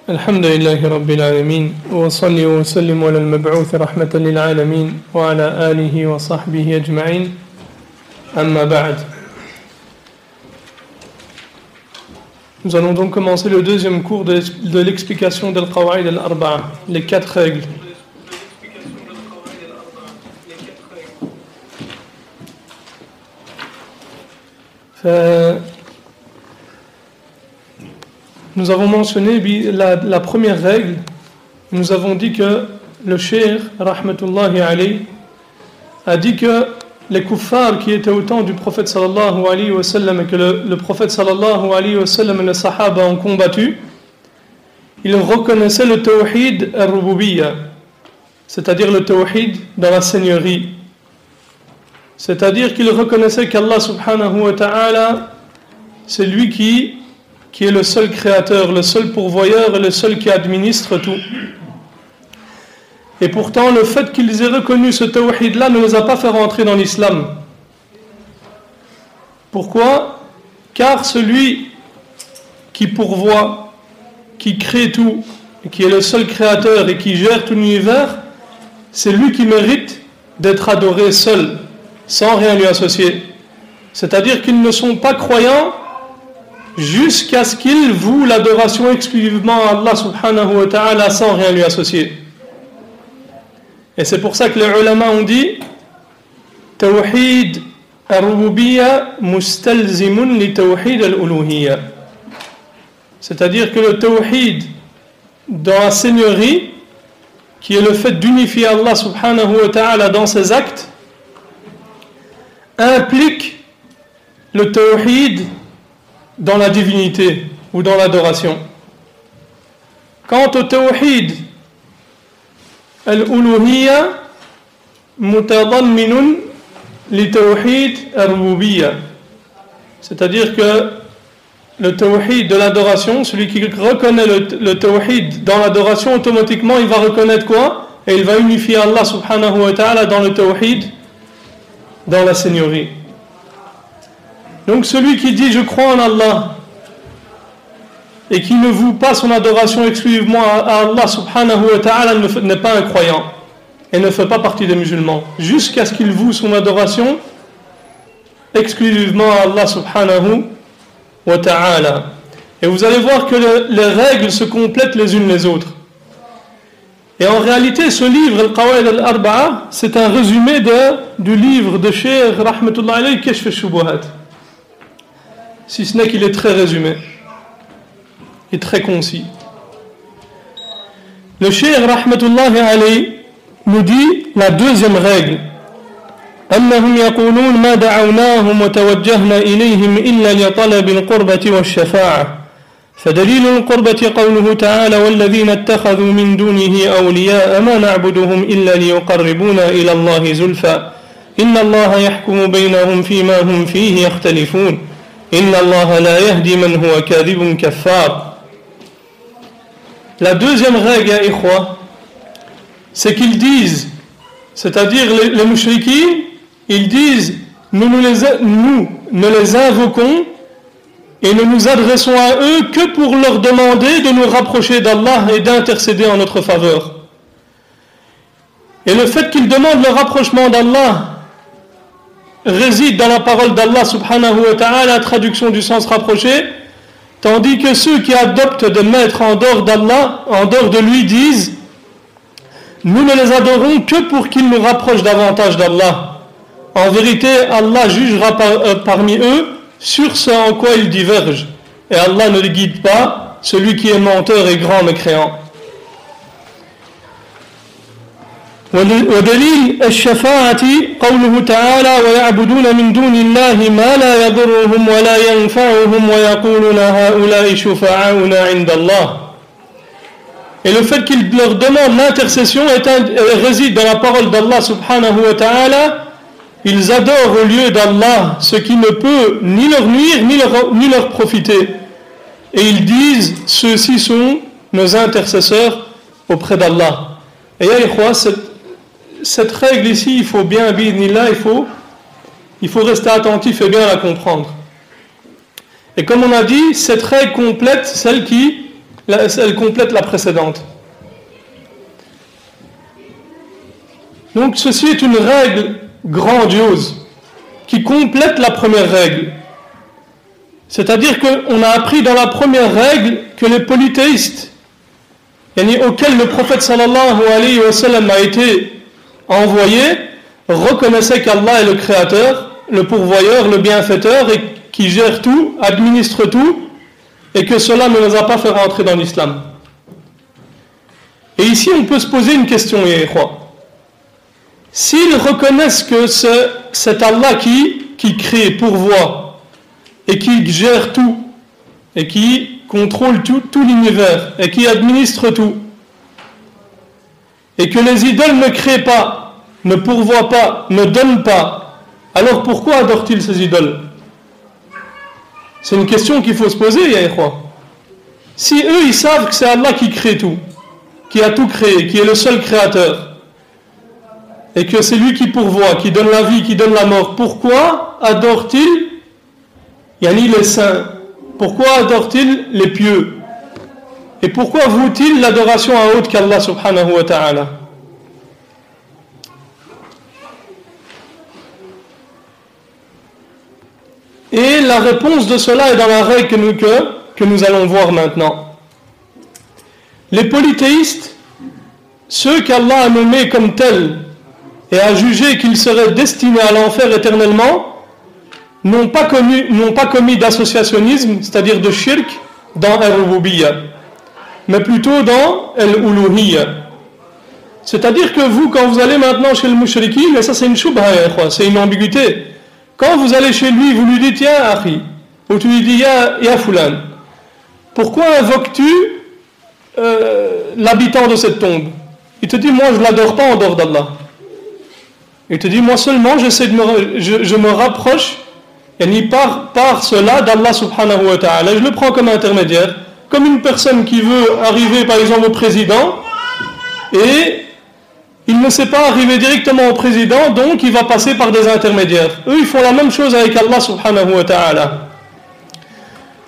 الحمد لله رب العالمين وصلي وسلم على المبعوث رحمة للعالمين وعلى آله وصحبه أجمعين أما بعد. Nous allons donc commencer le deuxième cours de l'explication del Qawaid al-Arba'a, les 4 règles. Nous avons mentionné la première règle. Nous avons dit que le cheikh, rahmatullahi alayhi, a dit que les kuffars qui étaient au temps du prophète sallallahu alayhi wa sallam et que le prophète sallallahu alayhi wa sallam et les sahaba ont combattu, ils reconnaissaient le tawhid al-rububiyya, c'est-à-dire le tawhid dans la seigneurie. C'est-à-dire qu'ils reconnaissaient qu'Allah subhanahu wa ta'ala, c'est lui qui est le seul créateur, le seul pourvoyeur et le seul qui administre tout. Et pourtant, le fait qu'ils aient reconnu ce tawhid-là ne les a pas fait rentrer dans l'islam. Pourquoi ? Car celui qui pourvoit, qui crée tout, et qui est le seul créateur et qui gère tout l'univers, c'est lui qui mérite d'être adoré seul, sans rien lui associer. C'est-à-dire qu'ils ne sont pas croyants jusqu'à ce qu'ils vouent l'adoration exclusivement à Allah subhanahu wa ta'ala sans rien lui associer. Et c'est pour ça que les ulama ont dit Tawhid al-rububiyya mustalzimun li tawhid al-uluhiyya. C'est-à-dire que le tawhid dans la seigneurie, qui est le fait d'unifier Allah subhanahu wa ta'ala dans ses actes, implique le tawhid dans la divinité ou dans l'adoration. Quant au tawhid al-uluhiyya mutadamminun li tawhid al-rububiyya, c'est-à-dire que le tawhid de l'adoration, celui qui reconnaît le tawhid dans l'adoration, automatiquement il va reconnaître quoi? Et il va unifier Allah subhanahu wa ta'ala dans le tawhid dans la seigneurie. Donc celui qui dit je crois en Allah et qui ne voue pas son adoration exclusivement à Allah subhanahu wa ta'ala n'est pas un croyant et ne fait pas partie des musulmans jusqu'à ce qu'il voue son adoration exclusivement à Allah subhanahu wa ta'ala. Et vous allez voir que les règles se complètent les unes les autres. Et en réalité, ce livre, Al-Qawaid al-Arba'a, c'est un résumé du livre de Cheikh rahmatullah alayhi, Kashf al-Shubuhat. Si ce n'est qu'il est très résumé et très concis. Le Cheikh rahmatullah alayhi nous dit la deuxième règle. أنهم يقولون ما دعوناهم وتوجهنا إليهم إلا لطلب القربة والشفاعة فدليل القربة قوله تعالى والذين اتخذوا من دونه أولياء ما نعبدهم إلا ليقربونا إلى الله زلفى إن الله يحكم بينهم فيما هم فيه يختلفون إن الله لا يهدي من هو كاذب كفار. La deuxième règle, ya ikhwa, c'est qu'ils disent, c'est-à-dire les mushrikins, ils disent nous ne les invoquons et ne nous adressons à eux que pour leur demander de nous rapprocher d'Allah et d'intercéder en notre faveur. Et le fait qu'ils demandent le rapprochement d'Allah réside dans la parole d'Allah subhanahu wa ta'ala, la traduction du sens rapproché, tandis que ceux qui adoptent de mettre en dehors d'Allah, en dehors de lui, disent nous ne les adorons que pour qu'ils nous rapprochent davantage d'Allah. En vérité, Allah jugera parmi eux sur ce en quoi ils divergent. Et Allah ne les guide pas, celui qui est menteur et grand mécréant. ودليل الشفاعة قوله تعالى ويعبدون من دون الله ما لا يضرهم ولا ينفعهم ويقولون هؤلاء شفعاؤنا عند الله. Et le fait qu'ils leur demandent l'intercession réside dans la parole d'Allah subhanahu wa ta'ala. Ils adorent au lieu d'Allah ce qui ne peut ni leur nuire ni leur profiter. Et ils disent ceux-ci sont nos intercesseurs auprès d'Allah. Et ya ikhwa, cette règle ici, il faut bien, il faut rester attentif et bien la comprendre. Et comme on a dit, cette règle complète elle complète la précédente. Donc ceci est une règle grandiose qui complète la première règle. C'est-à-dire qu'on a appris dans la première règle que les polythéistes, auxquels le prophète sallallahu alayhi wa sallam a été envoyé, reconnaissaient qu'Allah est le créateur, le pourvoyeur, le bienfaiteur et qui gère tout, administre tout, et que cela ne les a pas fait rentrer dans l'islam. Et ici on peut se poser une question, Yahya. S'ils reconnaissent que c'est Allah qui crée, pourvoit et qui gère tout et qui contrôle tout l'univers et qui administre tout, et que les idoles ne créent pas, ne pourvoient pas, ne donnent pas, alors pourquoi adorent-ils ces idoles? C'est une question qu'il faut se poser, ya ikhwa. Si eux ils savent que c'est Allah qui crée tout, qui a tout créé, qui est le seul créateur, et que c'est lui qui pourvoit, qui donne la vie, qui donne la mort, pourquoi adore-t-il les saints? Pourquoi adore-t-il les pieux? Et pourquoi voue-t-il l'adoration à autre qu'Allah subhanahu wa ta'ala? Et la réponse de cela est dans la règle que nous allons voir maintenant. Les polythéistes, ceux qu'Allah a nommés comme tels et a jugé qu'ils seraient destinés à l'enfer éternellement, n'ont pas commis d'associationnisme, c'est-à-dire de shirk, dans al-rububiyyah, mais plutôt dans al-uluhiyyah. C'est-à-dire que vous, quand vous allez maintenant chez le mushrikin, et ça c'est une shubha, c'est une ambiguïté, quand vous allez chez lui, vous lui dites « Ya akhi » ou tu lui dis « Ya fulan », pourquoi invoques-tu l'habitant de cette tombe? Il te dit « Moi je ne l'adore pas en dehors d'Allah ». Il te dit « Moi seulement je me rapproche par cela d'Allah subhanahu wa ta'ala. Je le prends comme intermédiaire, comme une personne qui veut arriver par exemple au président et il ne sait pas arriver directement au président, donc il va passer par des intermédiaires. Eux ils font la même chose avec Allah subhanahu wa ta'ala.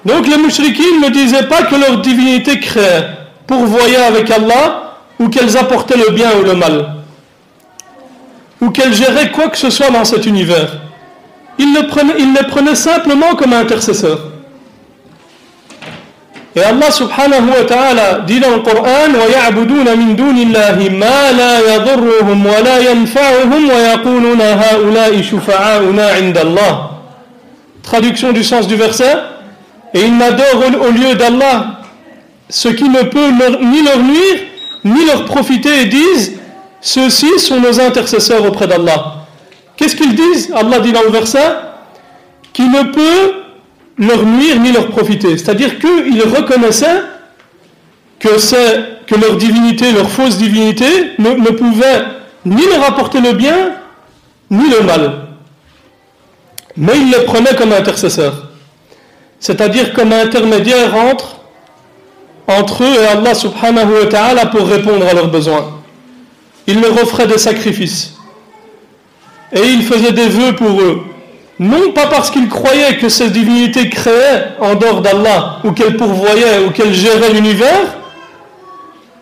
Donc les mushrikines ne disaient pas que leur divinité créait, pourvoyait avec Allah, ou qu'elles apportaient le bien ou le mal, ou qu'elles géraient quoi que ce soit dans cet univers. Ils les prenaient simplement comme intercesseurs. Et Allah subhanahu wa ta'ala dit dans le Coran وَيَعْبُدُونَ مِن دُونِ اللَّهِ مَا لَا يَضُرُّهُمْ وَلَا يَنْفَعُهُمْ وَيَقُولُونَ هَؤُلَاءِ شُفَعَاؤُنَا عِنْدَ اللَّهِ. Traduction du sens du verset: et ils n'adorent au lieu d'Allah ce qui ne peut ni leur nuire ni leur profiter, et disent ceux-ci sont nos intercesseurs auprès d'Allah. Qu'est-ce qu'ils disent? Allah dit dans le verset qui ne peut leur nuire ni leur profiter, c'est-à-dire qu'ils reconnaissaient que leur divinité, leur fausse divinité ne pouvait ni leur apporter le bien ni le mal, mais ils les prenaient comme intercesseurs, c'est-à-dire comme intermédiaires entre eux et Allah subhanahu wa ta'ala pour répondre à leurs besoins. Ils leur offraient des sacrifices et ils faisaient des vœux pour eux, non pas parce qu'ils croyaient que cette divinité créait en dehors d'Allah, ou qu'elle pourvoyait, ou qu'elle gérait l'univers,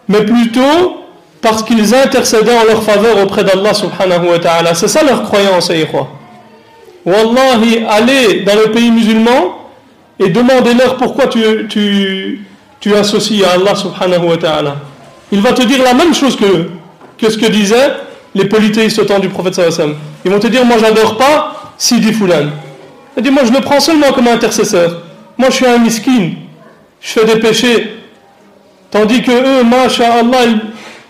mais plutôt parce qu'ils intercédaient en leur faveur auprès d'Allah subhanahu wa ta'ala. C'est ça leur croyance, aïkhwa. Wallahi, allez dans le pays musulman et demandez-leur pourquoi tu associes à Allah subhanahu wa ta'ala. Il va te dire la même chose que ce que disaient les polythéistes au temps du prophète sallallahu alayhi wa sallam. Ils vont te dire, moi j'adore pas Sidi Fulan. Il dit, moi je le prends seulement comme intercesseur. Moi je suis un miskin, je fais des péchés. Tandis que eux, masha'Allah,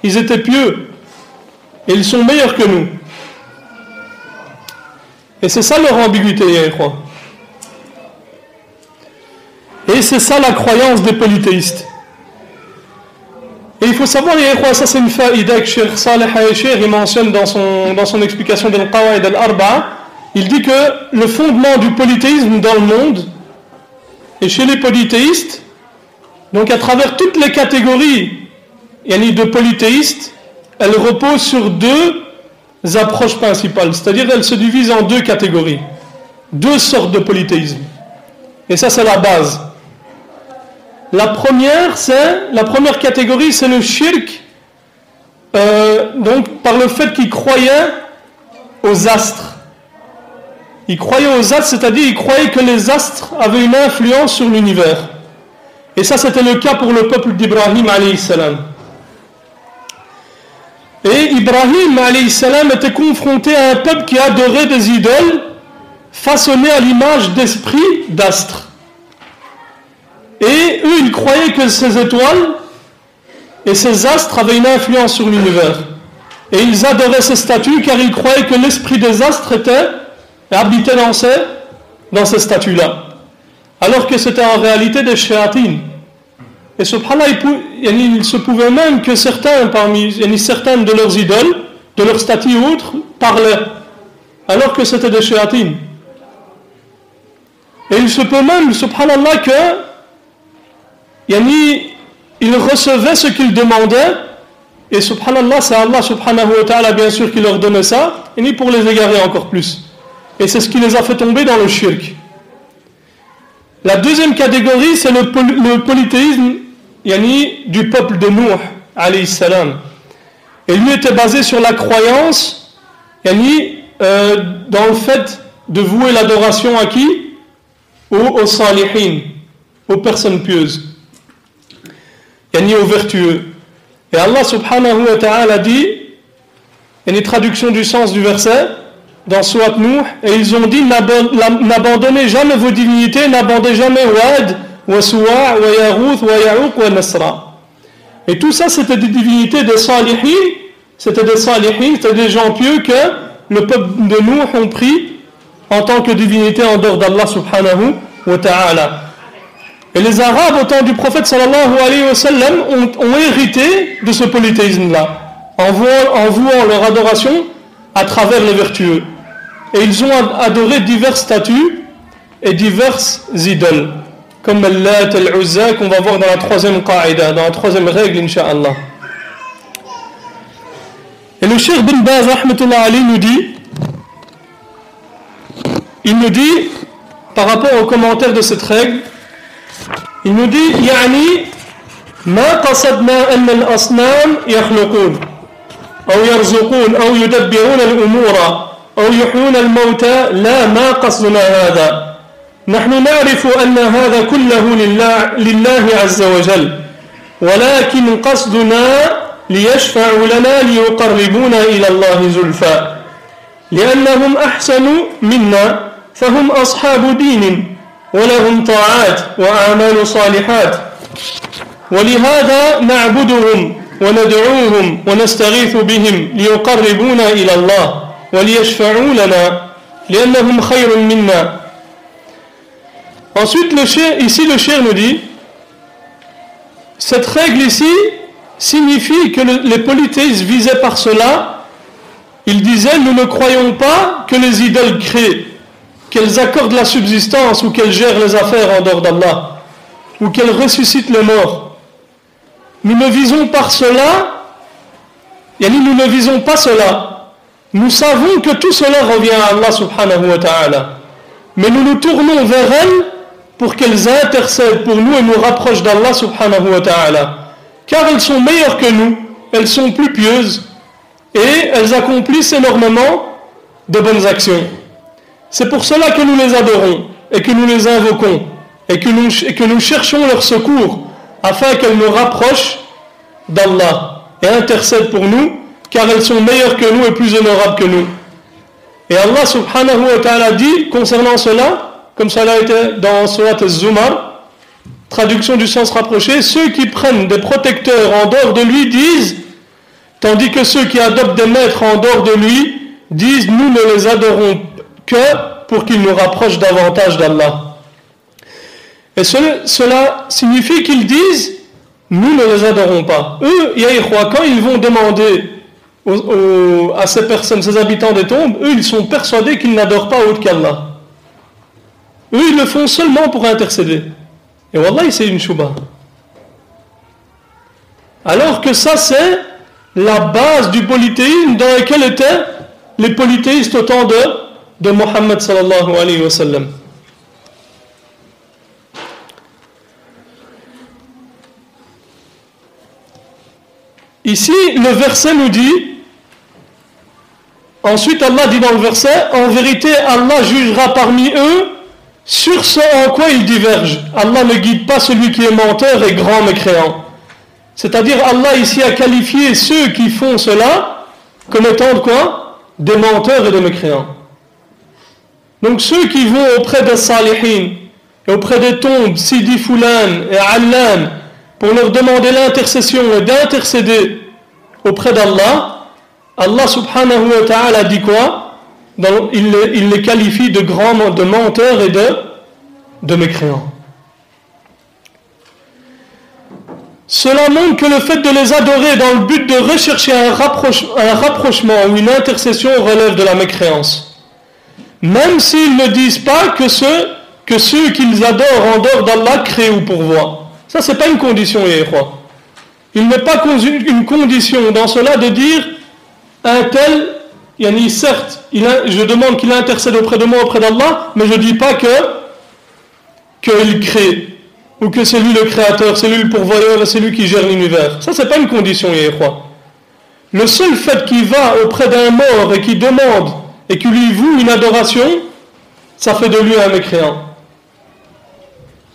ils étaient pieux. Et ils sont meilleurs que nous. Et c'est ça leur ambiguïté, je crois. Et c'est ça la croyance des polythéistes. Et il faut savoir, ça c'est une faïda que Cheikh Saleh Haïcher il mentionne dans son explication d'Al-Qawaid al-Arba'a. Il dit que le fondement du polythéisme dans le monde, et chez les polythéistes, donc à travers toutes les catégories de polythéistes, elles reposent sur deux approches principales, c'est-à-dire elles se divisent en deux catégories, deux sortes de polythéisme. Et ça, c'est la base. La première catégorie, c'est le shirk, donc par le fait qu'ils croyaient aux astres. Ils croyaient aux astres, c'est-à-dire ils croyaient que les astres avaient une influence sur l'univers. Et ça, c'était le cas pour le peuple d'Ibrahim alayhi salam. Et Ibrahim alayhi salam était confronté à un peuple qui adorait des idoles façonnées à l'image d'esprits d'astres. Et eux, ils croyaient que ces étoiles et ces astres avaient une influence sur l'univers. Et ils adoraient ces statues car ils croyaient que l'esprit des astres habitait dans ces statues-là. Alors que c'était en réalité des shayatines. Et subhanallah, il se pouvait même que certaines de leurs idoles, de leurs statues ou autres, parlaient. Alors que c'était des shayatines. Et il se peut même, subhanallah, que ils recevaient ce qu'ils demandaient, et subhanallah, c'est Allah subhanahu wa ta'ala bien sûr qui leur donnait ça, et pour les égarer encore plus. Et c'est ce qui les a fait tomber dans le shirk. La deuxième catégorie, c'est le polythéisme du peuple de Nuh alayhi salam. Et lui était basé sur la croyance dans le fait de vouer l'adoration à qui? Aux salihin, aux personnes pieuses. Aux vertueux. Et Allah subhanahu wa ta'ala dit, il y a une traduction du sens du verset dans Surat Nuh, et ils ont dit, n'abandonnez jamais vos divinités, n'abandonnez jamais Wad, wa Suwa, wa Yarouth, wa Ya'uq, wa Nasra. Et tout ça, c'était des divinités des salihin, c'était des gens pieux que le peuple de Nuh ont pris en tant que divinité en dehors d'Allah subhanahu wa ta'ala. Et les Arabes, au temps du prophète sallallahu alayhi wa sallam, ont hérité de ce polythéisme-là, en vouant leur adoration à travers les vertueux. Et ils ont adoré diverses statues et diverses idoles, comme Al-Lat, Al-Uzza, qu'on va voir dans la troisième qa'ida, dans la troisième règle, incha'Allah. Et le Cheikh bin Baz, rahmatullah alayhi, il nous dit, par rapport au commentaire de cette règle, il nous dit يعني ما قصدنا أن الأصنام يخلقون أو يرزقون أو يدبرون الأمور أو يحيون الموتى لا ما قصدنا هذا نحن نعرف أن هذا كله لله عز وجل ولكن قصدنا ليشفعوا لنا ليقربونا إلى الله زلفى لأنهم أحسن منا فهم أصحاب دين ولهم طاعات وأعمال صالحات ولهذا نعبدهم وندعوهم ونستغيث بهم ليقربونا إلى الله وليشفعوا لنا لأنهم خير منا. Ensuite, le cheikh nous dit, cette règle ici signifie que les polythéistes visaient par cela, ils disaient, nous ne croyons pas que les idoles créent, qu'elles accordent la subsistance ou qu'elles gèrent les affaires en dehors d'Allah, ou qu'elles ressuscitent les morts. Nous ne visons par cela, nous ne visons pas cela. Nous savons que tout cela revient à Allah subhanahu wa ta'ala. Mais nous nous tournons vers elles pour qu'elles intercèdent pour nous et nous rapprochent d'Allah subhanahu wa ta'ala. Car elles sont meilleures que nous, elles sont plus pieuses et elles accomplissent énormément de bonnes actions. C'est pour cela que nous les adorons et que nous les invoquons et que nous cherchons leur secours afin qu'elles nous rapprochent d'Allah et intercèdent pour nous car elles sont meilleures que nous et plus honorables que nous. Et Allah subhanahu wa ta'ala dit concernant cela, comme cela a été dans Surat Az-Zumar, traduction du sens rapproché, ceux qui prennent des protecteurs en dehors de lui disent, tandis que ceux qui adoptent des maîtres en dehors de lui disent, nous ne les adorons que pour qu'ils nous rapprochent davantage d'Allah. Et cela signifie qu'ils disent, nous ne les adorons pas. Eux, quand ils vont demander à ces personnes, ces habitants des tombes, eux, ils sont persuadés qu'ils n'adorent pas autre qu'Allah. Eux, ils le font seulement pour intercéder. Et wallahi, c'est une shubha. Alors que ça, c'est la base du polythéisme dans lequel étaient les polythéistes au temps de Mohammed sallallahu alayhi wa sallam. Ici, le verset nous dit, ensuite Allah dit dans le verset, en vérité Allah jugera parmi eux sur ce en quoi ils divergent. Allah ne guide pas celui qui est menteur et grand mécréant. C'est-à-dire Allah ici a qualifié ceux qui font cela comme étant de quoi? Des menteurs et des mécréants. Donc ceux qui vont auprès des salihin et auprès des tombes Sidi Fulan et Allan pour leur demander l'intercession et d'intercéder auprès d'Allah, Allah subhanahu wa ta'ala dit quoi? Il les qualifie de grands, de menteurs et de mécréants. Cela montre que le fait de les adorer dans le but de rechercher un rapprochement ou une intercession relève de la mécréance. Même s'ils ne disent pas que ceux qu'ils adorent en dehors d'Allah créent ou pourvoient. Ça, c'est pas une condition, Yahwa. Il n'est pas une condition dans cela de dire un tel, certes, je demande qu'il intercède auprès de moi, auprès d'Allah, mais je ne dis pas qu'il crée, ou que c'est lui le créateur, c'est lui le pourvoyeur, c'est lui qui gère l'univers. Ça, c'est pas une condition, Yahwa. Le seul fait qu'il va auprès d'un mort et qu'il demande et qu'il lui voue une adoration, ça fait de lui un mécréant.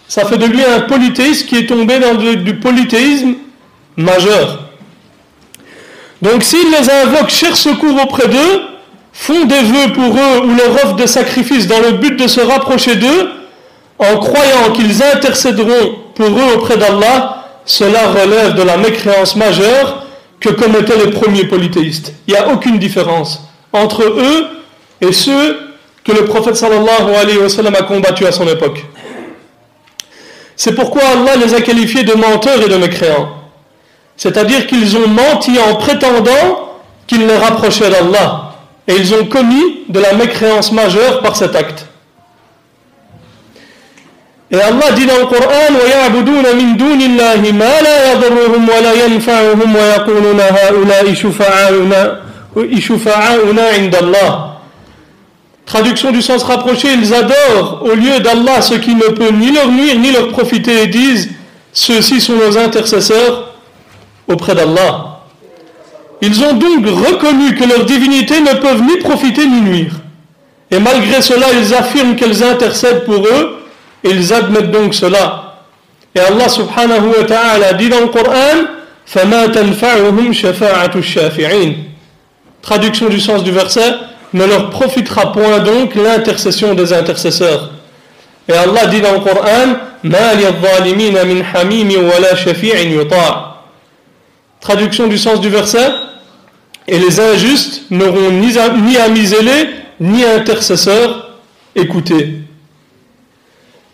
Ça fait de lui un polythéiste qui est tombé dans du polythéisme majeur. Donc s'ils les invoquent, cherchent secours auprès d'eux, font des vœux pour eux ou leur offrent des sacrifices dans le but de se rapprocher d'eux, en croyant qu'ils intercéderont pour eux auprès d'Allah, cela relève de la mécréance majeure que commettaient les premiers polythéistes. Il n'y a aucune différence entre eux et ceux que le prophète sallallahu alayhi wa sallam a combattus à son époque. C'est pourquoi Allah les a qualifiés de menteurs et de mécréants. C'est-à-dire qu'ils ont menti en prétendant qu'ils les rapprochaient d'Allah. Et ils ont commis de la mécréance majeure par cet acte. Et Allah dit dans le Coran وَيَعْبُدُونَ مِن دُونِ اللَّهِ مَا لَا يَضُرُّهُمْ وَلَا يَنْفَعُهُمْ وَيَقُولُونَ هَؤُلَاءِ شُفَعَاؤُنَا عِندَ اللَّهِ. Traduction du sens rapproché, ils adorent au lieu d'Allah ce qui ne peut ni leur nuire ni leur profiter et disent ceux-ci sont nos intercesseurs auprès d'Allah. Ils ont donc reconnu que leurs divinités ne peuvent ni profiter ni nuire. Et malgré cela, ils affirment qu'elles intercèdent pour eux et ils admettent donc cela. Et Allah subhanahu wa ta'ala dit dans le Coran فَمَا تَنْفَعُهُمْ شَفَاعَةُ الشَّافِعِينَ. Traduction du sens du verset, ne leur profitera point donc l'intercession des intercesseurs. Et Allah dit dans le Coran مَا لِلظَّالِمِينَ مِنْ حَمِيمٍ وَلَا شَفِيعٍ يُطَاعٍ. Traduction du sens du verset, et les injustes n'auront ni amis zélés ni intercesseurs écoutés.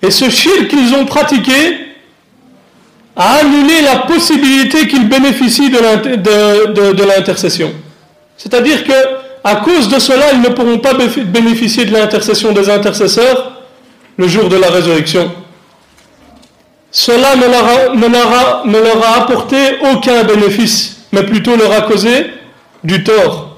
Et ce shirk qu'ils ont pratiqué a annulé la possibilité qu'ils bénéficient de l'intercession. C'est-à-dire que à cause de cela, ils ne pourront pas bénéficier de l'intercession des intercesseurs le jour de la résurrection. Cela ne leur a apporté aucun bénéfice, mais plutôt leur a causé du tort.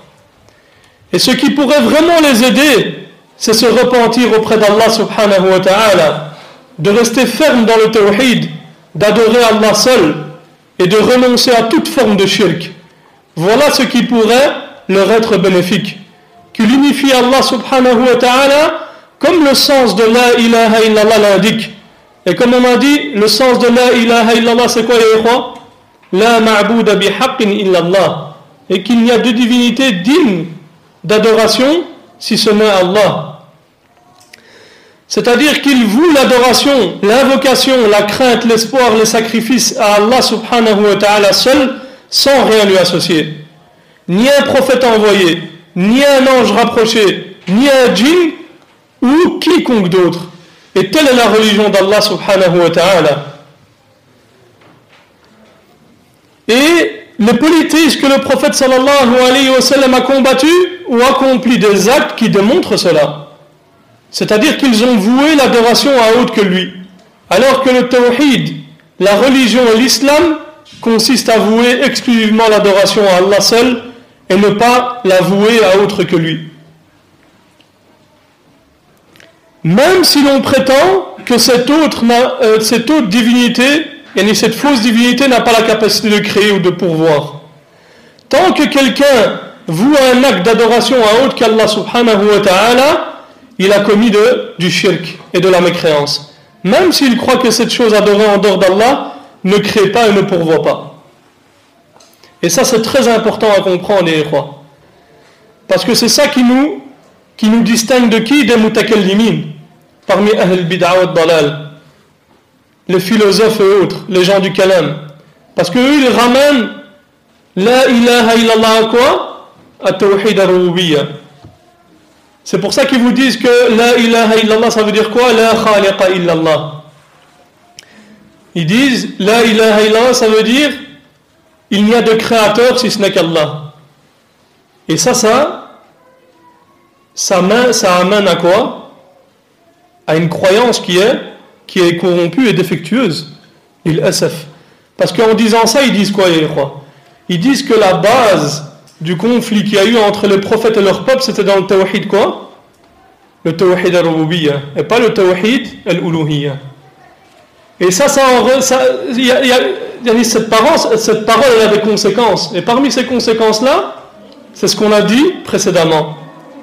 Et ce qui pourrait vraiment les aider, c'est se repentir auprès d'Allah subhanahu wa ta'ala, de rester ferme dans le tawhid, d'adorer Allah seul et de renoncer à toute forme de shirk. Voilà ce qui pourrait leur être bénéfique. Qu'il unifie Allah subhanahu wa ta'ala comme le sens de la ilaha illallah l'indique. Et comme on a dit, le sens de la ilaha illallah c'est quoi les rois? La ma'bouda bihaqqin illallah. Et qu'il n'y a de divinité digne d'adoration si ce n'est Allah. C'est-à-dire qu'il voue l'adoration, l'invocation, la crainte, l'espoir, les sacrifices à Allah subhanahu wa ta'ala seul, sans rien lui associer. Ni un prophète envoyé, ni un ange rapproché, ni un djinn, ou quiconque d'autre. Et telle est la religion d'Allah subhanahu wa ta'ala. Et les polythéistes que le prophète sallallahu alayhi wa sallam a combattus ont accompli des actes qui démontrent cela. C'est-à-dire qu'ils ont voué l'adoration à autre que lui. Alors que le tawhid, la religion et l'islam consistent à vouer exclusivement l'adoration à Allah seul et ne pas la vouer à autre que lui. Même si l'on prétend que cette autre divinité, cette fausse divinité n'a pas la capacité de créer ou de pourvoir. tant que quelqu'un voue un acte d'adoration à autre qu'Allah subhanahu wa ta'ala, il a commis du shirk et de la mécréance. Même s'il croit que cette chose adorée en dehors d'Allah ne crée pas et ne pourvoit pas. Et ça, c'est très important à comprendre, les frères. Parce que c'est ça qui nous distingue de qui? Des mutakallimin, parmi Ahl bid'a wa dalal, les philosophes et autres, les gens du kalam. Parce qu'eux, ils ramènent la ilaha illallah à quoi? À tawhid al-rububiyyah. C'est pour ça qu'ils vous disent que la ilaha illallah, ça veut dire quoi? La khaliqa illallah. Ils disent la ilaha illallah, ça veut dire il n'y a de créateur si ce n'est qu'Allah. Et ça amène à quoi? À une croyance qui est corrompue et défectueuse. Il asaf. Parce qu'en disant ça, ils disent quoi, les croix? Ils disent que la base du conflit qu'il y a eu entre les prophètes et leur peuple, c'était dans le tawhid quoi? Le tawhid al-rububiyyah, et pas le tawhid al-uluhiyyah. Et cette parole elle a des conséquences. Et parmi ces conséquences-là, c'est ce qu'on a dit précédemment.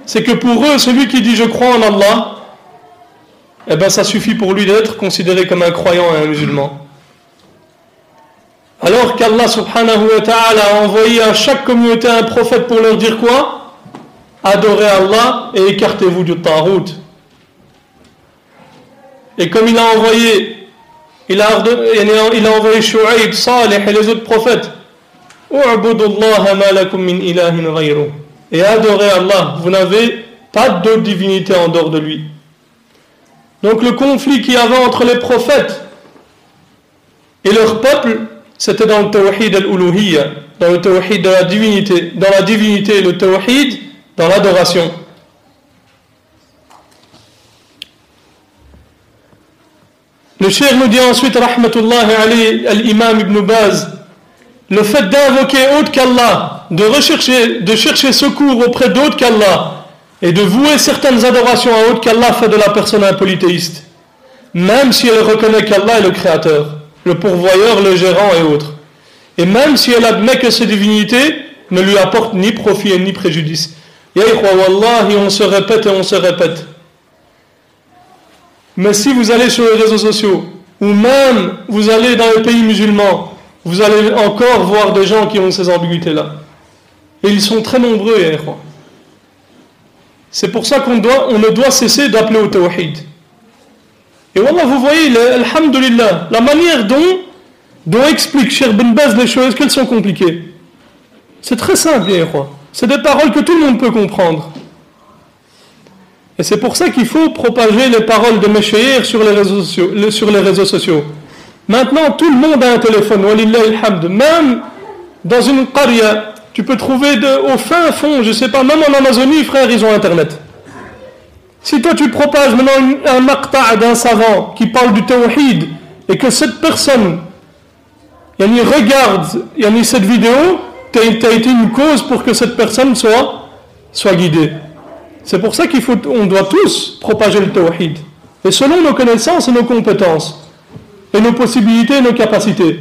C'est que pour eux, celui qui dit je crois en Allah, eh ben ça suffit pour lui d'être considéré comme un croyant et un musulman. Alors qu'Allah subhanahu wa ta'ala a envoyé à chaque communauté un prophète pour leur dire quoi? Adorez Allah et écartez-vous du tarout. Et comme il a envoyé Shu'aib, Salih et les autres prophètes, et adorez Allah, vous n'avez pas d'autre divinité en dehors de lui. Donc le conflit qu'il y avait entre les prophètes et leur peuple, c'était dans le tawhid al-uluhiyyah, dans le tawhid de la divinité, dans la divinité et le tawhid dans l'adoration. Le cheikh nous dit ensuite, rahmatullahi alayhi, al-imam ibn Baz, le fait d'invoquer autre qu'Allah, de chercher secours auprès d'autre qu'Allah, et de vouer certaines adorations à autre qu'Allah fait de la personne un polythéiste, même si elle reconnaît qu'Allah est le créateur, le pourvoyeur, le gérant et autres. Et même si elle admet que ces divinités ne lui apportent ni profit ni préjudice. Ya ikhwa, wallahi, on se répète et on se répète. Mais si vous allez sur les réseaux sociaux, ou même vous allez dans les pays musulmans, vous allez encore voir des gens qui ont ces ambiguïtés-là. Et ils sont très nombreux, ya ikhwa. C'est pour ça qu'on ne doit cesser d'appeler au tawhid. Et wallah, vous voyez, alhamdulillah, la manière dont explique Cheikh Ben Baz les choses, qu'elles sont compliquées. C'est très simple, ya ikhwa. C'est des paroles que tout le monde peut comprendre. Et c'est pour ça qu'il faut propager les paroles de Meshaïr sur les réseaux sociaux. Maintenant, tout le monde a un téléphone, walillahi alhamd. Même dans une qarya, tu peux trouver au fin fond, je sais pas, même en Amazonie, frère, ils ont Internet. Si toi tu propages maintenant un maqta' d'un savant qui parle du tawhid, et que cette personne regarde cette vidéo, tu as été une cause pour que cette personne soit guidée. C'est pour ça on doit tous propager le tawhid. Et selon nos connaissances et nos compétences, et nos possibilités et nos capacités.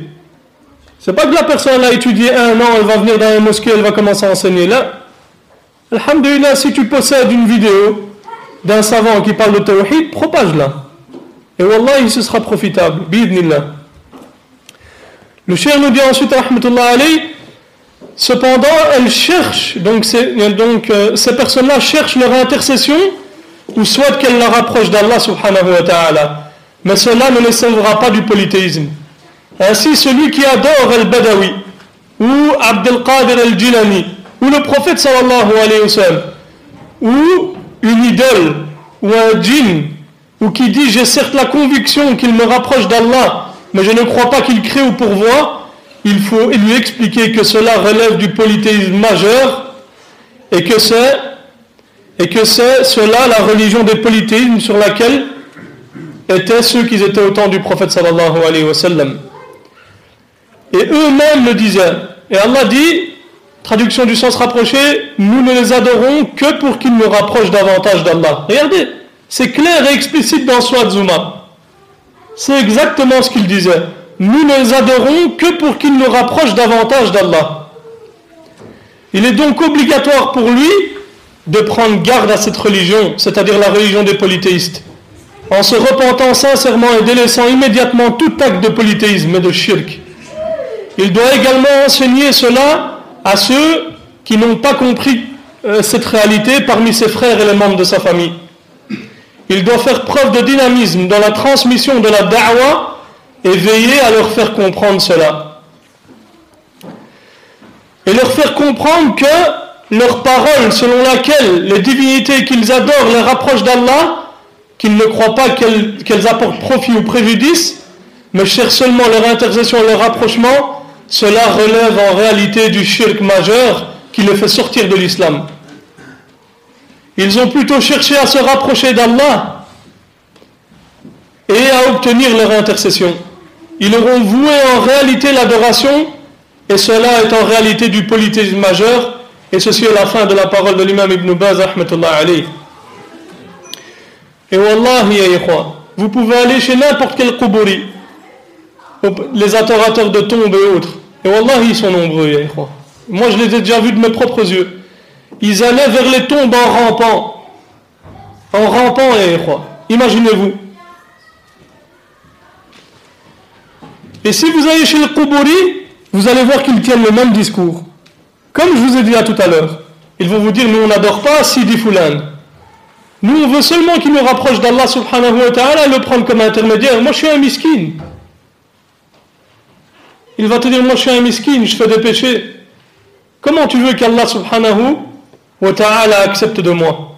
C'est pas que la personne a étudié 1 an, elle va venir dans une mosquée, elle va commencer à enseigner. Là, alhamdulillah, si tu possèdes une vidéo d'un savant qui parle de tawhid, propage-la. Et wallahi, ce sera profitable. Bidnillah. Le cheikh nous dit ensuite, rahmatullah alayhi, cependant, elles cherchent, ces personnes-là cherchent leur intercession, ou soit qu'elles la rapprochent d'Allah subhanahu wa ta'ala. Mais cela ne les sauvera pas du polythéisme. Ainsi, celui qui adore al-Badawi, ou Abdel Qadir al-Jilani, ou le prophète sallallahu alayhi wa sallam, ou une idole, ou un djinn, ou qui dit j'ai certes la conviction qu'il me rapproche d'Allah, mais je ne crois pas qu'il crée ou pourvoit, il faut lui expliquer que cela relève du polythéisme majeur, et que c'est cela la religion des polythéismes sur laquelle étaient ceux qui étaient au temps du prophète sallallahu alayhi wa sallam. Et eux-mêmes le disaient. Et Allah dit, traduction du sens rapproché, nous ne les adorons que pour qu'ils nous rapprochent davantage d'Allah. Regardez, c'est clair et explicite dans Surat Zuma. C'est exactement ce qu'il disait. Nous ne les adorons que pour qu'ils nous rapprochent davantage d'Allah. Il est donc obligatoire pour lui de prendre garde à cette religion, c'est-à-dire la religion des polythéistes, en se repentant sincèrement et délaissant immédiatement tout acte de polythéisme et de shirk. Il doit également enseigner cela à ceux qui n'ont pas compris cette réalité parmi ses frères et les membres de sa famille. Il doit faire preuve de dynamisme dans la transmission de la da'wa et veiller à leur faire comprendre cela. Et leur faire comprendre que leur parole selon laquelle les divinités qu'ils adorent les rapprochent d'Allah, qu'ils ne croient pas qu'elles apportent profit ou préjudice, mais cherchent seulement leur intercession et leur rapprochement, cela relève en réalité du shirk majeur qui les fait sortir de l'islam. Ils ont plutôt cherché à se rapprocher d'Allah et à obtenir leur intercession. Ils auront voué en réalité l'adoration, et cela est en réalité du polythéisme majeur, et ceci est la fin de la parole de l'imam Ibn Baz rahmatullah alayh. Et wallahi ya ikhwa, vous pouvez aller chez n'importe quel quburi, les adorateurs de tombes et autres, et wallahi ils sont nombreux ya ikhwa. Moi je les ai déjà vus de mes propres yeux. Ils allaient vers les tombes en rampant ya ikhwa. Imaginez-vous. Et si vous allez chez le quburi, vous allez voir qu'ils tiennent le même discours. Comme je vous ai dit tout à l'heure, ils vont vous dire, nous on n'adore pas Sidi Fulan. Nous on veut seulement qu'il nous rapproche d'Allah subhanahu wa ta'ala et le prendre comme intermédiaire. Moi je suis un miskin. Il va te dire, moi je suis un miskin, je fais des péchés. Comment tu veux qu'Allah subhanahu wa ta'ala accepte de moi?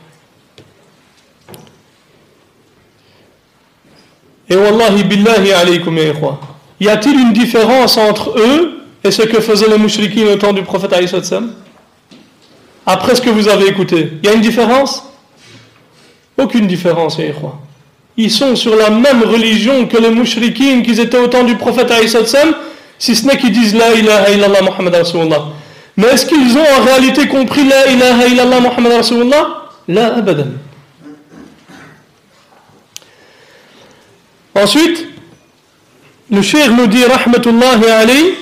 Et wallahi billahi alaykum ya ikhwa. Y a-t-il une différence entre eux et ce que faisaient les mouchriquins au temps du prophète alayhi salam? Après ce que vous avez écouté, il y a une différence? Aucune différence, ya ikhwa. Ils sont sur la même religion que les mouchriquins qu'ils étaient au temps du prophète alayhi salam, si ce n'est qu'ils disent la ilaha illallah Muhammad Rasulullah. Mais est-ce qu'ils ont en réalité compris la ilaha illallah Muhammad Rasulullah? La abadan. Ensuite, le cheikh nous dit rahmatullahi alayhi,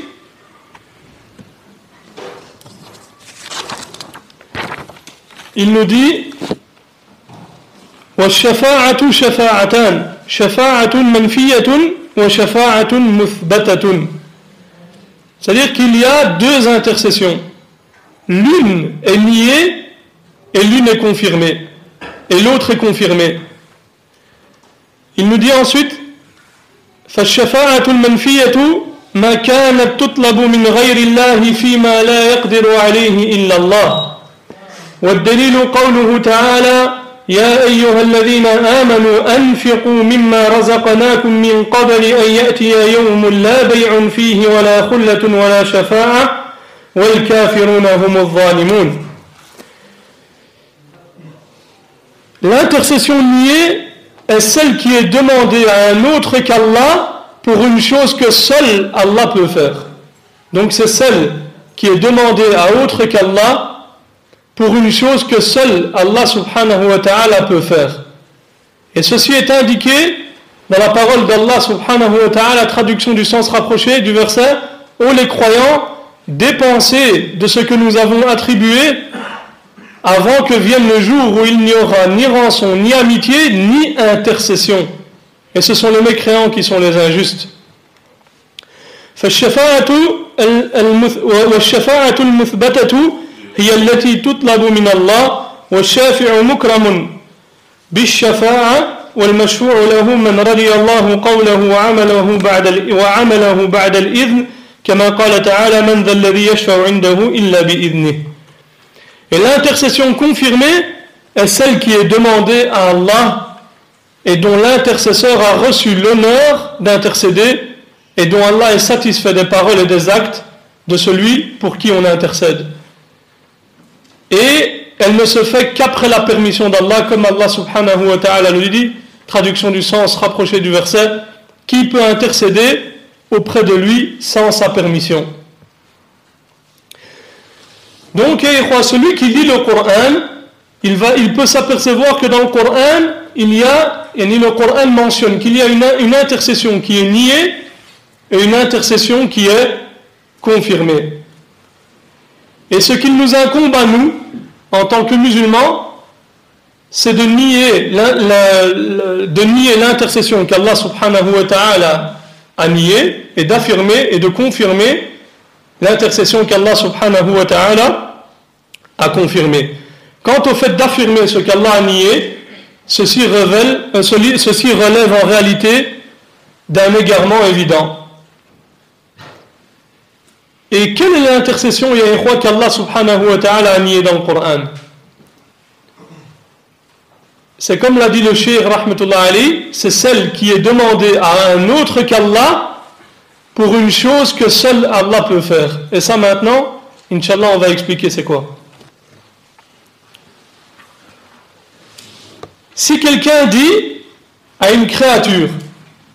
il nous dit والشفاعة شفاعتان شفاعة منفية وشفاعة مثبتة. C'est-à-dire qu'il y a deux intercessions. L'une est niée et l'une est confirmée. Et l'autre est confirmée. Il nous dit ensuite فالشفاعة المنفية ما كانت تطلب من غير الله فيما لا يقدر عليه إلا الله. والدليل قوله تعالى يا أيها الذين آمنوا أنفقوا مما رزقناكم من قبل أن يأتي يوم لا بيع فيه ولا خلة ولا شفاعة والكافرون هم الظالمون. L'intercession niée est celle qui est demandée à un autre qu'Allah pour une chose que seul Allah peut faire. Donc c'est celle qui est demandée à autre qu'Allah pour une chose que seul Allah subhanahu wa ta'ala peut faire. Et ceci est indiqué dans la parole d'Allah subhanahu wa ta'ala, traduction du sens rapproché du verset: ô les croyants, dépensez de ce que nous avons attribué avant que vienne le jour où il n'y aura ni rançon, ni amitié, ni intercession. Et ce sont les mécréants qui sont les injustes. فالشفاعة المثبتة هي التي تطلب من الله والشافع مكرم بالشفاعة والمشفوع له من رضي الله قوله وعمله بعد الإذن كما قال تعالى من ذا الذي يشفع عنده إلا بإذنه. Et l'intercession confirmée est celle qui est demandée à Allah et dont l'intercesseur a reçu l'honneur d'intercéder et dont Allah est satisfait des paroles et des actes de celui pour qui on intercède. Et elle ne se fait qu'après la permission d'Allah, comme Allah subhanahu wa ta'ala lui dit, traduction du sens rapproché du verset: qui peut intercéder auprès de lui sans sa permission. Donc, celui qui lit le Coran, il peut s'apercevoir que dans le Coran, le Coran mentionne qu'il y a une intercession qui est niée et une intercession qui est confirmée. Et ce qu'il nous incombe à nous, en tant que musulmans, c'est de nier l'intercession qu'Allah subhanahu wa ta'ala a niée, et d'affirmer et de confirmer l'intercession qu'Allah subhanahu wa ta'ala a confirmée. Quant au fait d'affirmer ce qu'Allah a nié, ceci relève en réalité d'un égarement évident. Et quelle est l'intercession qu'Allah subhanahu wa ta'ala a nié dans le Coran? C'est comme l'a dit le Cheikh rahmatullah alayhi, c'est celle qui est demandée à un autre qu'Allah pour une chose que seul Allah peut faire. Et ça maintenant, Inch'Allah, on va expliquer c'est quoi. Si quelqu'un dit à une créature,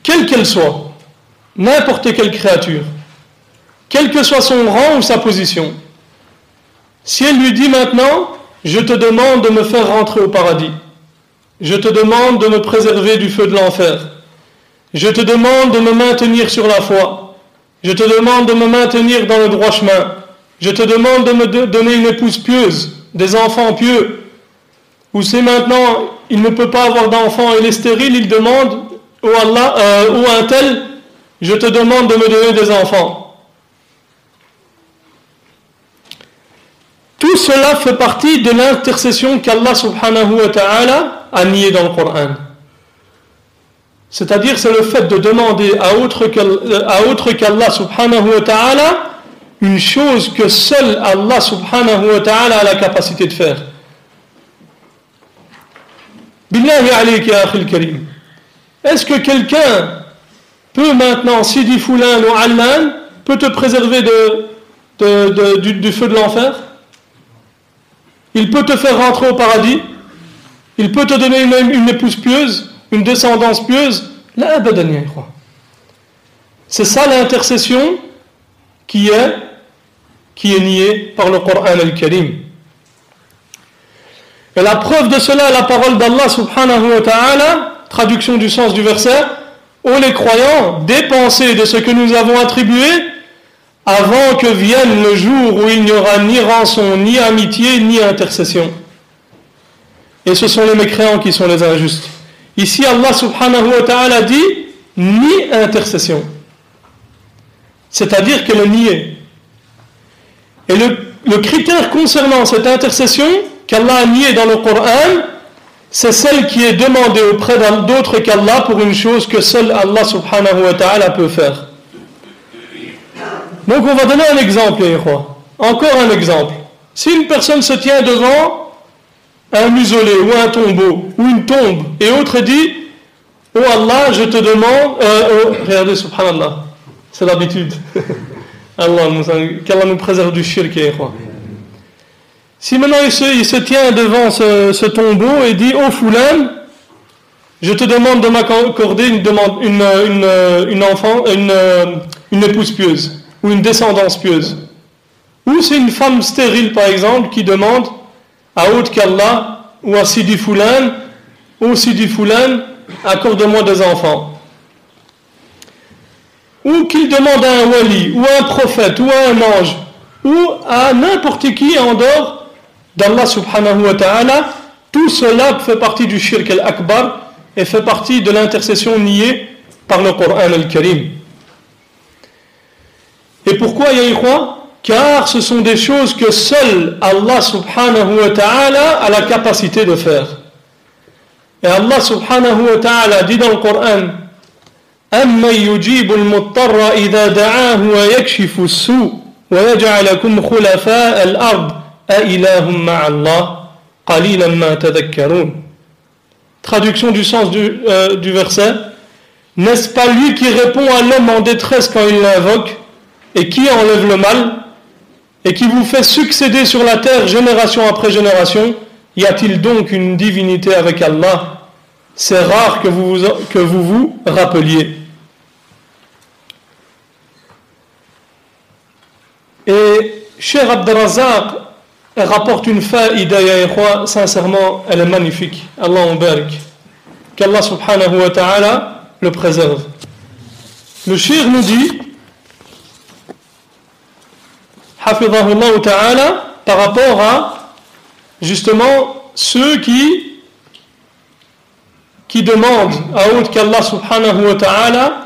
quelle qu'elle soit, n'importe quelle créature, quel que soit son rang ou sa position, si elle lui dit maintenant, je te demande de me faire rentrer au paradis, je te demande de me préserver du feu de l'enfer, je te demande de me maintenir sur la foi, je te demande de me maintenir dans le droit chemin, je te demande de me donner une épouse pieuse, des enfants pieux, ou c'est maintenant, il ne peut pas avoir d'enfants, il est stérile, il demande ou un tel, je te demande de me donner des enfants. Tout cela fait partie de l'intercession qu'Allah subhanahu wa ta'ala a niée dans le Coran. C'est-à-dire, c'est le fait de demander à autre qu'Allah subhanahu wa ta'ala une chose que seul Allah subhanahu wa ta'ala a la capacité de faire. Billahi alayka ya akhil karim. Est-ce que quelqu'un peut maintenant, Sidi Foulan ou Allan, peut te préserver du feu de l'enfer? Il peut te faire rentrer au paradis? Il peut te donner une épouse pieuse, une descendance pieuse? La abadan ya ikhwa. C'est ça l'intercession qui est niée par le Coran al-Karim. Et la preuve de cela est la parole d'Allah subhanahu wa ta'ala, traduction du sens du verset: ô les croyants, dépensez de ce que nous avons attribué avant que vienne le jour où il n'y aura ni rançon, ni amitié, ni intercession. Et ce sont les mécréants qui sont les injustes. Ici, Allah subhanahu wa ta'ala dit ni intercession. C'est-à-dire qu'elle est niée. Et le critère concernant cette intercession qu'Allah a niée dans le Coran, c'est celle qui est demandée auprès d'autre qu'Allah pour une chose que seul Allah subhanahu wa ta'ala peut faire. Donc on va donner un exemple, encore un exemple. Si une personne se tient devant un mausolée ou un tombeau ou une tombe et autre dit: oh Allah, je te demande, regardez, subhanallah, c'est l'habitude. Qu'Allah nous préserve du shirk. Si maintenant il se tient devant ce tombeau et dit: oh Foulan, je te demande de m'accorder une épouse pieuse ou une descendance pieuse. Ou c'est une femme stérile par exemple qui demande à autre qu'Allah ou à Sidi Foulan: oh Sidi Foulan, accorde-moi des enfants. Ou qu'il demande à un wali ou à un prophète ou à un ange ou à n'importe qui en dehors d'Allah subhanahu wa ta'ala, tout cela fait partie du shirk al-akbar et fait partie de l'intercession niée par le Coran al-Karim. Et pourquoi, ya ikhwa? Car ce sont des choses que seul Allah subhanahu wa ta'ala a la capacité de faire. Et Allah subhanahu wa ta'ala dit dans le Coran: أَمَّنْ يُجِيبُ الْمُضْطَرَّ إِذَا دَعَاهُ وَيَكْشِفُ السُّوءَ وَيَجْعَلَكُمْ خُلَفَاءَ الْأَرْضِ أَإِلَهٌ مَعَ اللَّهِ قَلِيلًا مَا تَذَكَّرُونَ. Traduction du sens du verset: n'est-ce pas lui qui répond à l'homme en détresse quand il l'invoque, et qui enlève le mal, et qui vous fait succéder sur la terre génération après génération? Y a-t-il donc une divinité avec Allah? C'est rare que vous vous rappeliez. Et Cheikh Abdelrazak rapporte une faïda, ya ikhwa, sincèrement, elle est magnifique. Allah en barik. Qu'Allah subhanahu wa ta'ala le préserve. Le Cheikh nous dit: hafidhahullah ta'ala, par rapport à justement ceux qui demandent à autre qu'Allah subhanahu wa ta'ala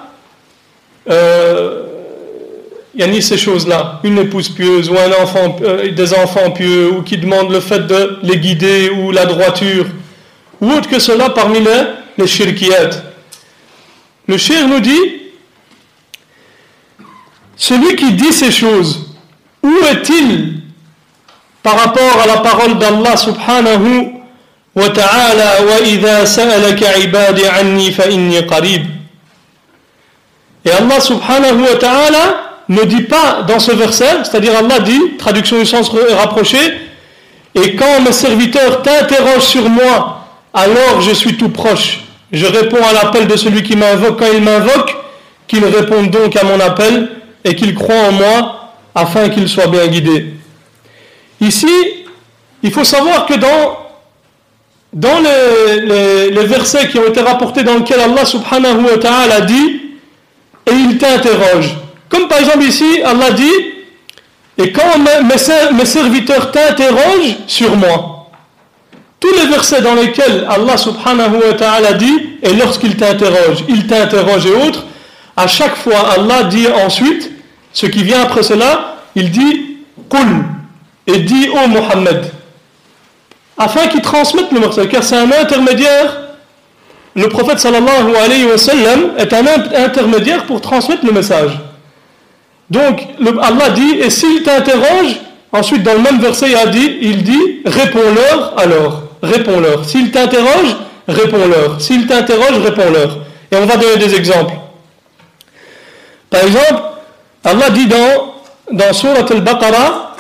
ces choses-là, une épouse pieuse ou un enfant, des enfants pieux, ou qui demandent le fait de les guider ou la droiture, ou autre que cela parmi les shirkiyat. Le shir nous dit, celui qui dit ces choses, où est-il par rapport à la parole d'Allah subhanahu wa ta'ala, wa idha sa'alaka ibadi anni fa inni qarib. Et Allah subhanahu wa ta'ala ne dit pas dans ce verset, c'est-à-dire Allah dit, traduction du sens rapproché, et quand mes serviteurs t'interrogent sur moi, alors je suis tout proche. Je réponds à l'appel de celui qui m'invoque quand il m'invoque, qu'il réponde donc à mon appel et qu'il croit en moi afin qu'il soit bien guidé. Ici, il faut savoir que dans les versets qui ont été rapportés dans lesquels Allah subhanahu wa ta'ala dit et il t'interroge. Comme par exemple ici, Allah dit et quand mes serviteurs t'interrogent sur moi. Tous les versets dans lesquels Allah subhanahu wa ta'ala dit et lorsqu'il t'interroge et autres, à chaque fois Allah dit ensuite, ce qui vient après cela, il dit Qul et dit ô Muhammad, afin qu'il transmette le message, car c'est un intermédiaire. Le prophète sallallahu alayhi wa sallam est un intermédiaire pour transmettre le message. Donc Allah dit, et s'il t'interroge, ensuite dans le même verset il dit réponds-leur alors, réponds-leur. S'il t'interroge, réponds-leur. S'il t'interroge, réponds-leur. Et on va donner des exemples. Par exemple, Allah dit dans Surat al-Baqarah,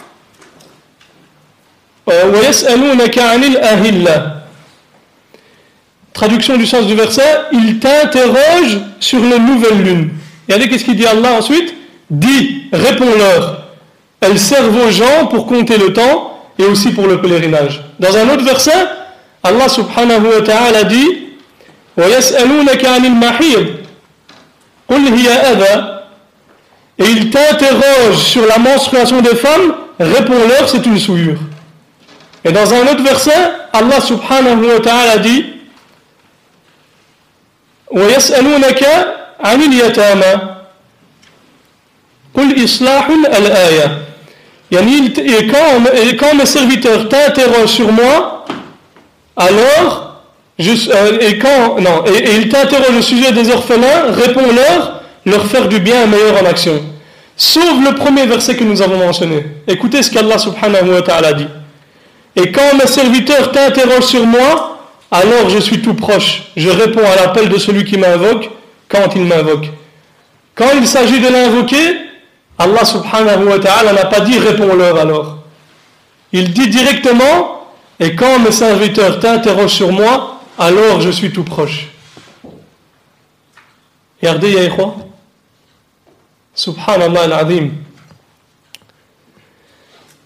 traduction du sens du verset, il t'interroge sur les nouvelles lunes. Regardez qu'est-ce qu'il dit Allah ensuite. Dis, réponds-leur, elles servent aux gens pour compter le temps et aussi pour le pèlerinage. Dans un autre verset, Allah subhanahu wa ta'ala dit وَيَسْأَلُونَكَ عَنِ الْمَحِيضِ قُلْ هِيَ أَذًى. Et il t'interroge sur la menstruation des femmes, réponds-leur, c'est une souillure. Et dans un autre verset, Allah subhanahu wa ta'ala dit وَيَسْأَلُونَكَ عَنِ الْيَتَامَى قُلْ إِصْلَاحٌ الْآيَةِ. Et quand mes serviteurs t'interrogent sur moi, alors et ils t'interrogent au sujet des orphelins, réponds-leur, leur faire du bien est meilleur en action. Sauf le premier verset que nous avons mentionné. Écoutez ce qu'Allah subhanahu wa ta'ala dit. Et quand mes serviteurs t'interrogent sur moi, alors je suis tout proche. Je réponds à l'appel de celui qui m'invoque quand il m'invoque. Quand il s'agit de l'invoquer, Allah subhanahu wa ta'ala n'a pas dit réponds-leur alors. Il dit directement et quand mes serviteurs t'interrogent sur moi, alors je suis tout proche. Regardez ya ikhwa. Subhanallah al-azim.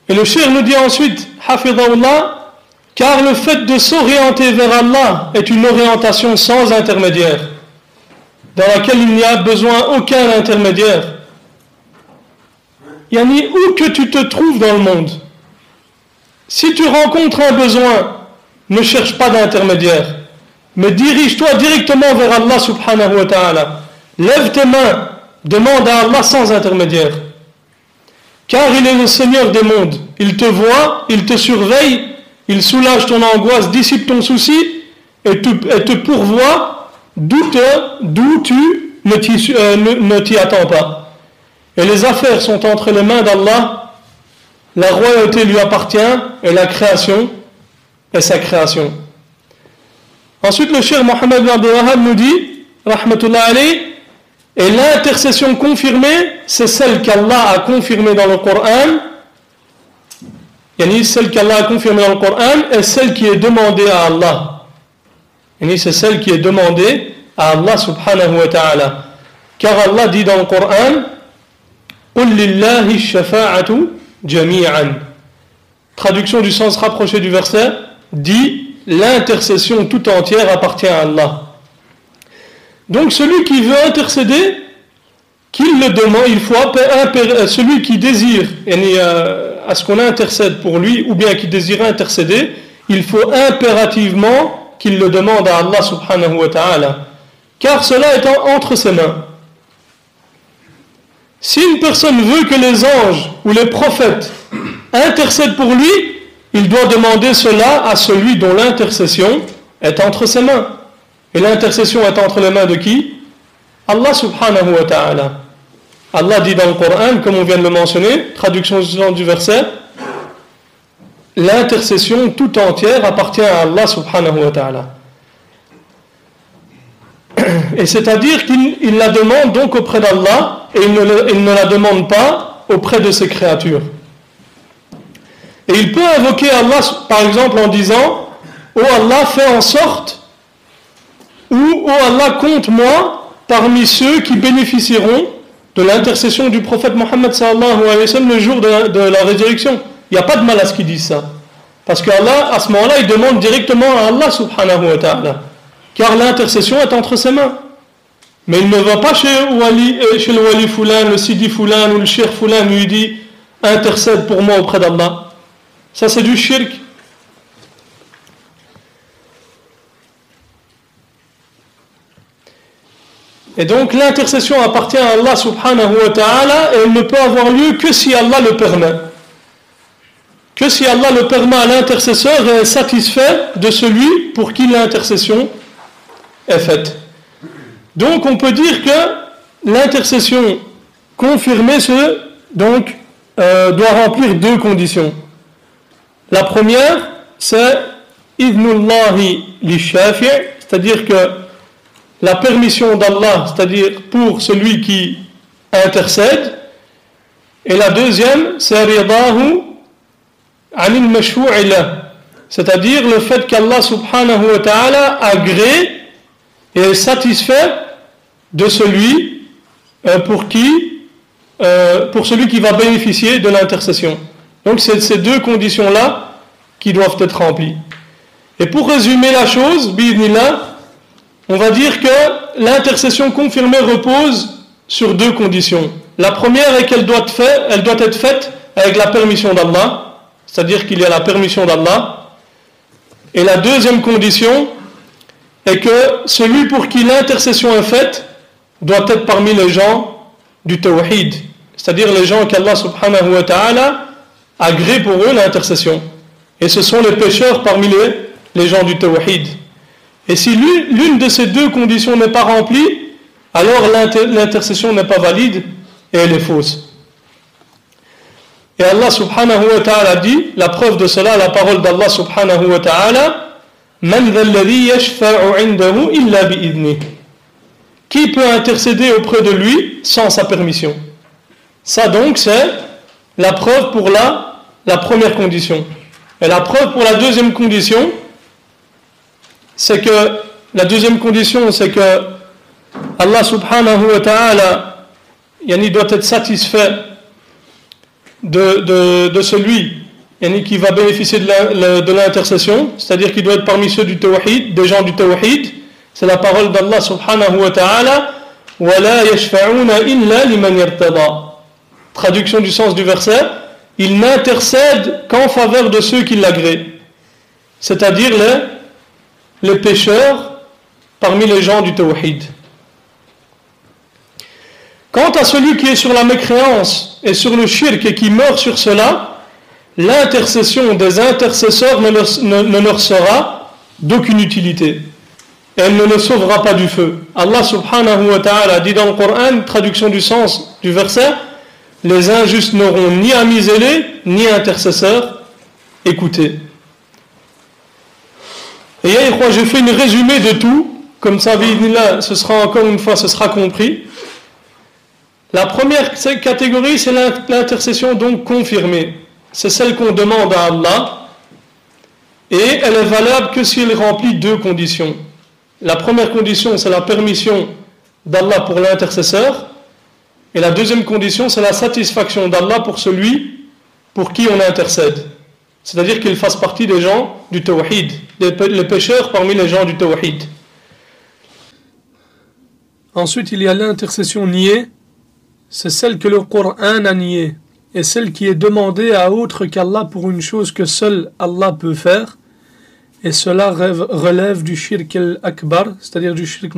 Et le cheikh nous dit ensuite, hafidhahullah, car le fait de s'orienter vers Allah est une orientation sans intermédiaire, dans laquelle il n'y a besoin aucun intermédiaire. Yani, où que tu te trouves dans le monde, si tu rencontres un besoin, ne cherche pas d'intermédiaire, mais dirige-toi directement vers Allah subhanahu wa ta'ala. Lève tes mains, demande à Allah sans intermédiaire. Car il est le Seigneur des mondes. Il te voit, il te surveille, il soulage ton angoisse, dissipe ton souci et te pourvoit d'où tu ne t'y attends pas. Et les affaires sont entre les mains d'Allah, la royauté lui appartient et la création est sa création. Ensuite le cheikh Mohammed bin Abdul Wahhab nous dit, rahmatullah alayhi, et l'intercession confirmée, c'est celle qu'Allah a confirmée dans le Coran, celle qu'Allah a confirmée dans le Coran est celle qui est demandée à Allah. C'est celle qui est demandée à Allah subhanahu wa ta'ala. Car Allah dit dans le Coran, قُلْ لِلَّهِ الشَّفَاعَةُ جَمِيعًا. Traduction du sens rapproché du verset, dit l'intercession tout entière appartient à Allah. Donc celui qui veut intercéder, qu'il le demande, il faut celui qui désire à ce qu'on intercède pour lui, ou bien qui désire intercéder, il faut impérativement qu'il le demande à Allah subhanahu wa ta'ala, car cela est entre ses mains. Si une personne veut que les anges ou les prophètes intercèdent pour lui, il doit demander cela à celui dont l'intercession est entre ses mains. Et l'intercession est entre les mains de qui? Allah subhanahu wa ta'ala. Allah dit dans le Coran, comme on vient de le mentionner, traduction du verset, l'intercession tout entière appartient à Allah subhanahu wa ta'ala. Et c'est-à-dire qu'il la demande donc auprès d'Allah et il ne la demande pas auprès de ses créatures. Et il peut invoquer Allah par exemple en disant: « Oh Allah, fais en sorte » ou « Oh Allah, compte-moi parmi ceux qui bénéficieront de l'intercession du prophète Mohammed sallallahu alayhi wa sallam le jour de la résurrection. » Il n'y a pas de mal à ce qu'il dise ça. Parce qu'Allah, à ce moment-là, il demande directement à Allah subhanahu wa ta'ala. Car l'intercession est entre ses mains. Mais il ne va pas chez le wali Foulan, le Sidi Foulan ou le Cheikh Foulan lui dit: intercède pour moi auprès d'Allah. Ça c'est du shirk. Et donc l'intercession appartient à Allah subhanahu wa ta'ala et elle ne peut avoir lieu que si Allah le permet. Que si Allah le permet à l'intercesseur et est satisfait de celui pour qui l'intercession est faite. Donc on peut dire que l'intercession confirmée doit remplir deux conditions. La première, c'est idnullahi li shafi', c'est-à-dire que la permission d'Allah, c'est-à-dire pour celui qui intercède. Et la deuxième, c'est ridahu anil mashfu'i lah, c'est-à-dire le fait qu'Allah subhanahu wa ta'ala agrée et est satisfait de celui pour celui qui va bénéficier de l'intercession. Donc c'est ces deux conditions-là qui doivent être remplies. Et pour résumer la chose, bi'idhnillah, on va dire que l'intercession confirmée repose sur deux conditions. La première est qu'elle doit être faite avec la permission d'Allah, c'est-à-dire qu'il y a la permission d'Allah. Et la deuxième condition est que celui pour qui l'intercession est faite doit être parmi les gens du tawhid, c'est-à-dire les gens qu'Allah subhanahu wa ta'ala agrée pour eux l'intercession. Et ce sont les pécheurs parmi les gens du tawhid. Et si l'une de ces deux conditions n'est pas remplie, alors l'intercession n'est pas valide et elle est fausse. Et Allah subhanahu wa ta'ala dit, la preuve de cela, la parole d'Allah subhanahu wa ta'ala: Man dhalladhi yashfa'u 'indahu illa bi'idnih. Qui peut intercéder auprès de lui sans sa permission? Ça donc c'est la preuve pour la première condition. Et la preuve pour la deuxième condition, c'est que Allah subhanahu wa ta'ala doit être satisfait de celui qui va bénéficier de l'intercession, c'est-à-dire qu'il doit être parmi ceux du tawhid, des gens du tawhid. C'est la parole d'Allah subhanahu wa ta'ala: wa la yashfa'una illa liman yartada. Traduction du sens du verset: il n'intercède qu'en faveur de ceux qui l'agréent, c'est-à-dire les pécheurs parmi les gens du tawhid. Quant à celui qui est sur la mécréance et sur le shirk et qui meurt sur cela, l'intercession des intercesseurs ne leur sera d'aucune utilité. Elle ne le sauvera pas du feu. Allah subhanahu wa ta'ala dit dans le Coran, traduction du sens du verset: les injustes n'auront ni amis zélés, ni intercesseurs. Écoutez. Et j'ai fait une résumé de tout, comme ça, ce sera compris. La première catégorie, c'est l'intercession donc confirmée. C'est celle qu'on demande à Allah, et elle est valable que si elle remplit deux conditions. La première condition, c'est la permission d'Allah pour l'intercesseur, et la deuxième condition, c'est la satisfaction d'Allah pour celui pour qui on intercède. C'est-à-dire qu'il fasse partie des gens du tawhid, les pécheurs parmi les gens du tawhid. Ensuite, il y a l'intercession niée, c'est celle que le Coran a niée, et celle qui est demandée à autre qu'Allah pour une chose que seul Allah peut faire, et cela relève du shirk al-akbar, c'est-à-dire du shirk